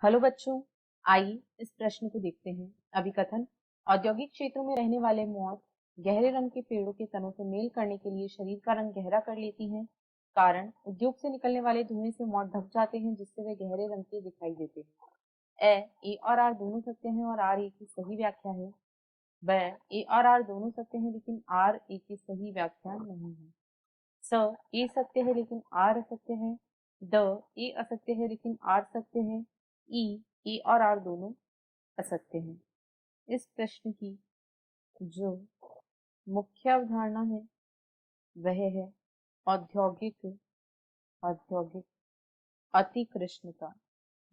Hello बच्चों, आइए इस प्रश्न को देखते हैं। अभिकथन: औद्योगिक क्षेत्रों में रहने वाले मौत गहरे रंग के पेड़ों के तनों से मेल करने के लिए शरीर का रंग गहरा कर लेती हैं। कारण: उद्योग से निकलने वाले धुएं से मौत ढक जाते हैं, जिससे वे गहरे रंग के दिखाई देते हैं। ए और आर दोनों सत्य हैं और आर ए की सही व्याख्या है। ब ए और आर दोनों सत्य हैं, लेकिन आर ए की सही व्याख्या नहीं है। स ए सत्य है लेकिन आर असत्य है। द ए असत्य है लेकिन आर सत्य है। ई ए और आर दोनों असत्य हैं। इस प्रश्न की जो मुख्य अवधारणा है वह है औद्योगिक औद्योगिक अतिकृष्णता।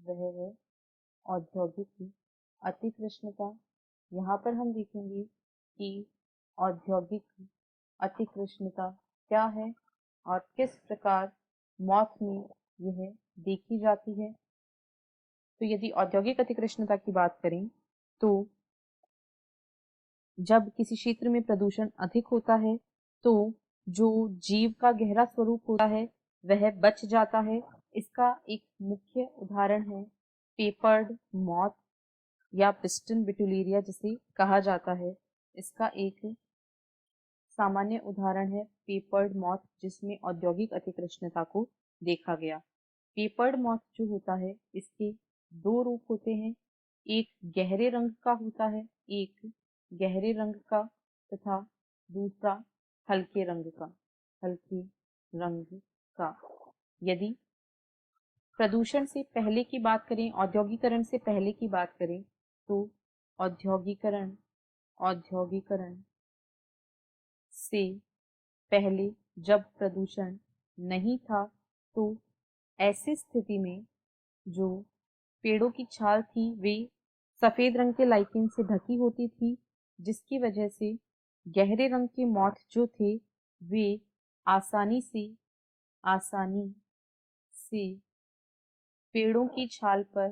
वह है औद्योगिक अतिकृष्णता। यहाँ पर हम देखेंगे कि औद्योगिक अतिकृष्णता क्या है और किस प्रकार मौत में यह देखी जाती है। तो यदि औद्योगिक अतिकृष्णता की बात करें तो जब किसी क्षेत्र में प्रदूषण अधिक होता है तो जो जीव का गहरा स्वरूप होता है वह बच जाता है। इसका एक मुख्य उदाहरण है पेपर्ड मॉथ या पिस्टन बिटुलेरिया जिसे कहा जाता है। इसका एक सामान्य उदाहरण है पेपर्ड मॉथ, जिसमें औद्योगिक अतिकृष्णता को देखा गया। पेपर्ड मॉथ जो होता है इसके दो रूप होते हैं, एक गहरे रंग का होता है, एक गहरे रंग का तथा दूसरा हल्के रंग का। हल्के रंग का। यदि प्रदूषण से पहले की बात करें, औद्योगिकरण से पहले की बात करें तो औद्योगिकरण औद्योगिकरण से पहले जब प्रदूषण नहीं था तो ऐसी स्थिति में जो पेड़ों की छाल थी वे सफेद रंग के लाइकेन से ढकी होती थी, जिसकी वजह से गहरे रंग के मॉथ जो थे वे आसानी से पेड़ों की छाल पर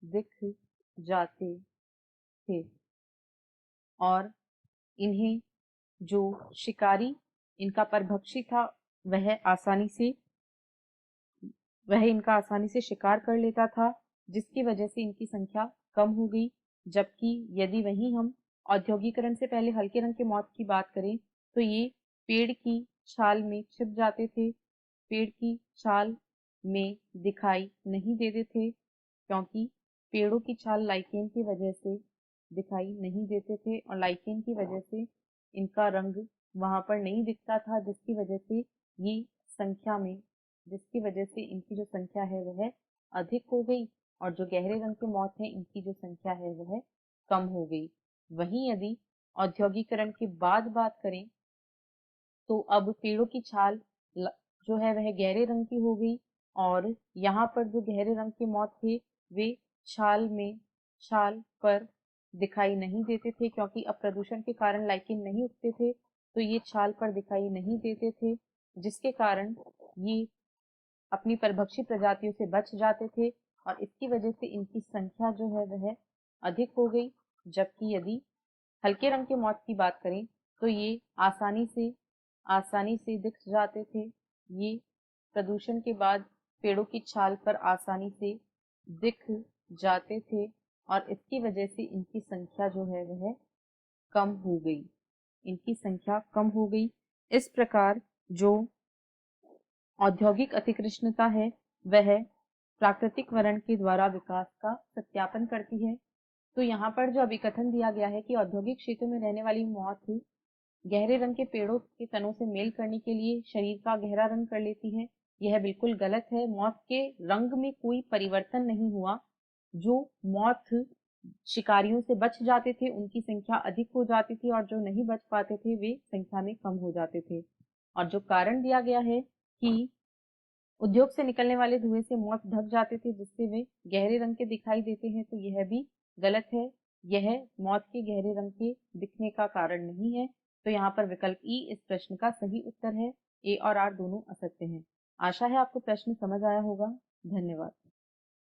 दिख जाते थे और इन्हें जो शिकारी इनका परभक्षी था वह इनका आसानी से शिकार कर लेता था, जिसकी वजह से इनकी संख्या कम हो गई। जबकि यदि वहीं हम औद्योगिकरण से पहले हल्के रंग के मॉथ की बात करें तो ये पेड़ की छाल में छिप जाते थे, पेड़ की छाल में दिखाई नहीं देते थे, क्योंकि पेड़ों की छाल लाइकेन की वजह से दिखाई नहीं देते थे और लाइकेन की वजह से इनका रंग वहां पर नहीं दिखता था, जिसकी वजह से इनकी जो संख्या है वह अधिक हो गई और जो गहरे रंग के मॉथ हैं इनकी जो संख्या है वह कम हो गई। वहीं यदि औद्योगिकरण के बाद बात करें तो अब पेड़ों की छाल जो है वह गहरे रंग की हो गई और यहाँ पर जो गहरे रंग के मॉथ थे वे छाल पर दिखाई नहीं देते थे, क्योंकि अब प्रदूषण के कारण लाइकेन नहीं उगते थे तो ये छाल पर दिखाई नहीं देते थे, जिसके कारण ये अपनी परभक्षी प्रजातियों से बच जाते थे और इसकी वजह से इनकी संख्या जो है वह अधिक हो गई। जबकि यदि हल्के रंग के मॉथ की बात करें तो ये आसानी से दिख जाते थे। ये प्रदूषण के बाद पेड़ों की छाल पर आसानी से दिख जाते थे और इसकी वजह से इनकी संख्या जो है वह कम हो गई। इस प्रकार जो औद्योगिक अतिकृष्णता है वह प्राकृतिक वरण के द्वारा विकास का सत्यापन करती है। तो यहाँ पर जो अभिकथन दिया गया है कि औद्योगिक क्षेत्र में रहने वाली मौत गहरे रंग के पेड़ों के तनों से मेल करने के लिए शरीर का गहरा रंग कर लेती है, यह बिल्कुल गलत है। मौत के रंग में कोई परिवर्तन नहीं हुआ। जो मौत शिकारियों से बच जाते थे उनकी संख्या अधिक हो जाती थी और जो नहीं बच पाते थे वे संख्या में कम हो जाते थे। और जो कारण दिया गया है कि उद्योग से निकलने वाले धुएं से मौत ढक जाते थे जिससे वे गहरे रंग के दिखाई देते हैं, तो यह भी गलत है। यह मौत के गहरे रंग के दिखने का कारण नहीं है। तो यहाँ पर विकल्प ई इस प्रश्न का सही उत्तर है। ए और आर दोनों असत्य हैं। आशा है आपको प्रश्न समझ आया होगा। धन्यवाद।